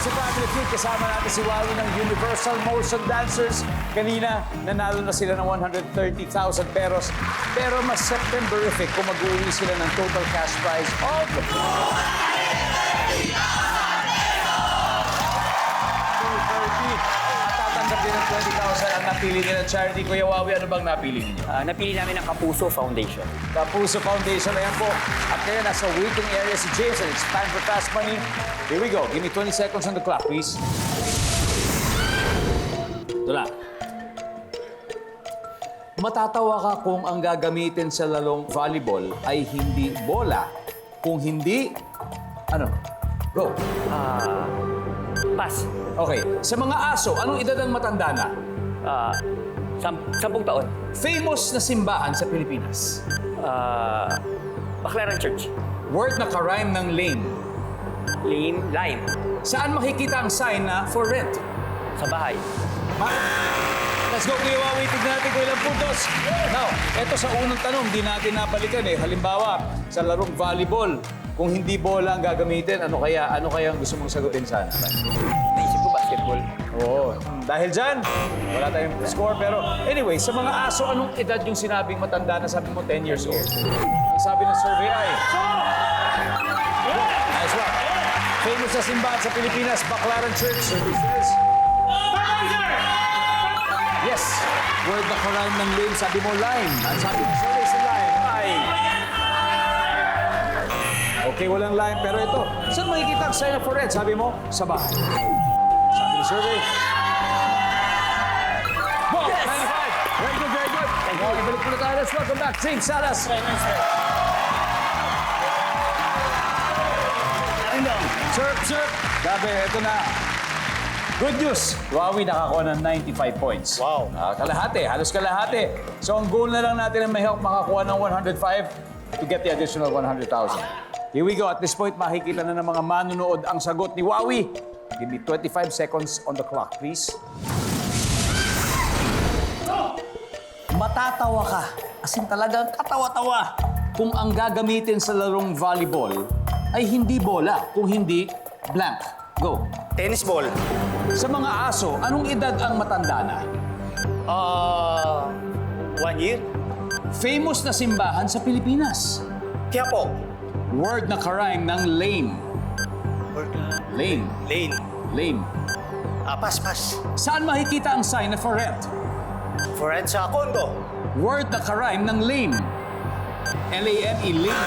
sa Family Feud, kasama natin si Wally ng Universal Motion Dancers. Kanina, nanalo na sila ng 130,000 pesos. Pero mas Septemberific kung mag-uwi sila ng total cash prize of 230. Tatanggap din ng 20,000 ang napili nila charity. Kuya Wawi, ano bang napili niyo? Napili namin ang Kapuso Foundation. Kapuso Foundation, ayan po. At kaya nasa waiting area si James and it's time for Fast Money. Here we go. Give me 20 seconds on the clock, please. Ito na. Matatawa ka kung ang gagamitin sa lalong volleyball ay hindi bola. Kung hindi, ano? Go. Pass. Okay. Sa mga aso, anong edad ang matanda na? 10 taon. Famous na simbahan sa Pilipinas. Baclaran Church. Word na karime ng lame. Lime. Saan makikita ang sign na for rent? Sa bahay. Let's go, Kuya Wawi. Tignan natin kung ilang puntos. Now, eto sa unang tanong, di natin napalikan eh. Halimbawa, sa larong volleyball, kung hindi bola ang gagamitin, ano kaya ang gusto mong sagutin sana? Naisip ko basketball. Oo. Dahil dyan, wala tayong score. Pero anyway, sa mga aso, anong edad yung sinabing matanda na sabi mo 10 years old? Ang sabi ng survey ay... Nice one. Famous na simbahan sa Pilipinas, Baclaran Church. Services. Yes. Word na karime ng lame, sabi mo lime. Ang sabi ng survey sa lime ay... Okay, walang lime. Pero ito, saan makikita ang sign up for rent? Sabi mo, sa bahay. Sabi ng survey. Wow, 95. Very good, very good. Thank you. Ibalik po na tayo. Let's welcome back, James Salas. Sir. Gabi, ito na. Good news. Wawi nakakuha ng 95 points. Wow. Kalahati, halos kalahati. So ang goal na lang natin ay may help makakuha ng 105 to get the additional 100,000. Here we go. At this point, makikita na ng mga manunood ang sagot ni Wawi. Give me 25 seconds on the clock, please. Matatawa ka. As in talagang katawa-tawa. Kung ang gagamitin sa larong volleyball ay hindi bola, kung hindi blank. Go. Tennis ball. Sa mga aso, anong edad ang matanda na? 1 year. Famous na simbahan sa Pilipinas. Quiapo. Word na karime ng lame. Lame. Lane. Lame. Pass. Saan makikita ang sign na for rent? For rent sa condo. Word na karime ng lame. L-A-M-E, lame.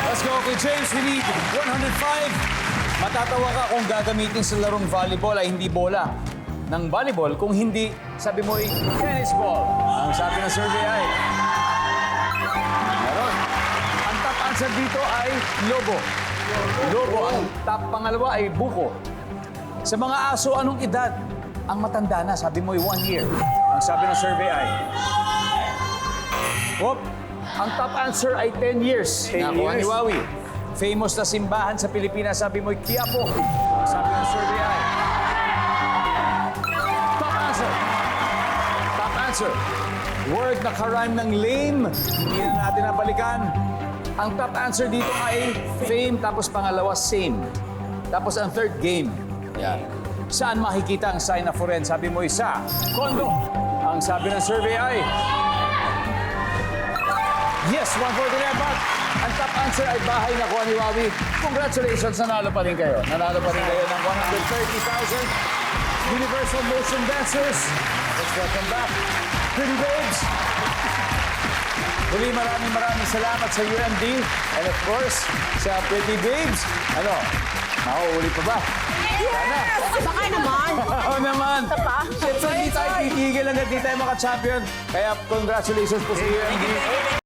Let's go, okay, James. We need 105. Matatawa ka kung gagamitin sa larong volleyball ay hindi bola ng volleyball. Kung hindi, sabi mo ay tennis ball. Ang sabi ng survey ay... Meron. Ang top answer dito ay lobo. Lobo. Ang top pangalawa ay buko. Sa mga aso, anong edad ang matanda na? Sabi mo ay 1 year. Ang sabi ng survey ay... Hop. Ang top answer ay 10 years. 10 Nakuha ni years. Wawi. Famous na simbahan sa Pilipinas, sabi mo'y Quiapo. Ang sabi ng survey ay... Top answer. Top answer. Word na karime ng lame. Hindi na natin nabalikan. Ang top answer dito ay fame, tapos pangalawa, same. Tapos ang third, game. Yan. Saan makikita ang sign na for rent? Sabi mo isa, condo. Ang sabi ng survey ay... Yes, 1 for the but ang top answer ay bahay na kuha ni Wawi. Congratulations, nanalo pa rin kayo. Nanalo pa rin kayo ng 130,000 Universal Motion Dancers. Let's welcome back, Pretty Babes. Muli, maraming salamat sa UMD and of course, sa Pretty Babes. Ano, mauulit pa ba? Sana. Baka naman. Oo naman. pa? Siyempre, hindi tayo titigil hanggang di tayo maka-champion. Kaya congratulations po sa UMD.